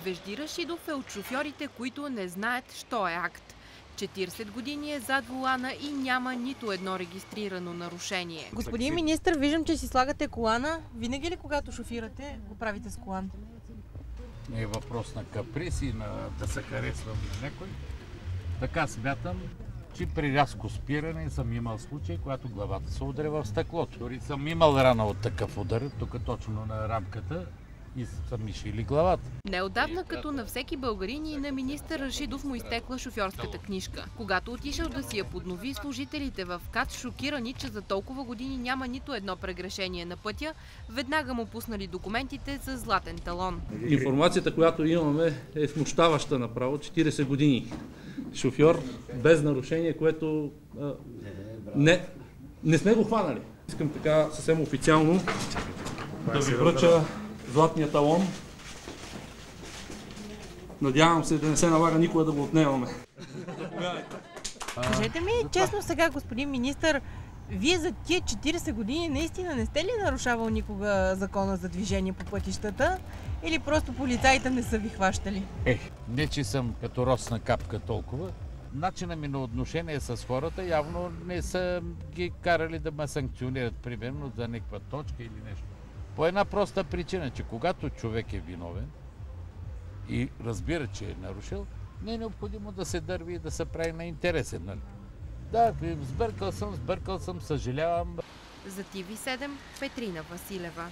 Вежди Рашидов е от шофьорите, които не знаят, що е акт. 40 години е зад волана и няма нито едно регистрирано нарушение. Господин министър, виждам, че си слагате колана. Винаги ли, когато шофирате, го правите с колан? Не е въпрос на каприз и да се харесвам на някой. Така смятам, че при рязко спиране съм имал случай, когато главата се удря в стъклото. Дори съм имал рана от такъв удар, тук точно на рамката, и са ми шили главата. Неотдавна, като на всеки българин, и на министър Рашидов му изтекла шофьорската книжка. Когато отишъл да си я поднови, служителите в КАТ, шокирани, че за толкова години няма нито едно прегрешение на пътя, веднага му пуснали документите за златен талон. Информацията, която имаме, е смущаваща направо. 40 години шофьор без нарушение, което не сме го хванали. Искам така съвсем официално да ви връча златния талон. Надявам се да не се налага никога да го отнемаме. Кажете ми, честно сега, господин министър, вие за тия 40 години наистина не сте ли нарушавал никога закона за движение по пътищата? Или просто полицаите не са ви хващали? Не че съм като росна капка толкова. Начина ми на отношение с хората явно не са ги карали да ме санкционират, примерно за някаква точка или нещо. По една проста причина, че когато човек е виновен и разбира, че е нарушил, не е необходимо да се дърви и да се прави на интересен. Нали? Да, сбъркал съм, съжалявам. За TV7 Петрина Василева.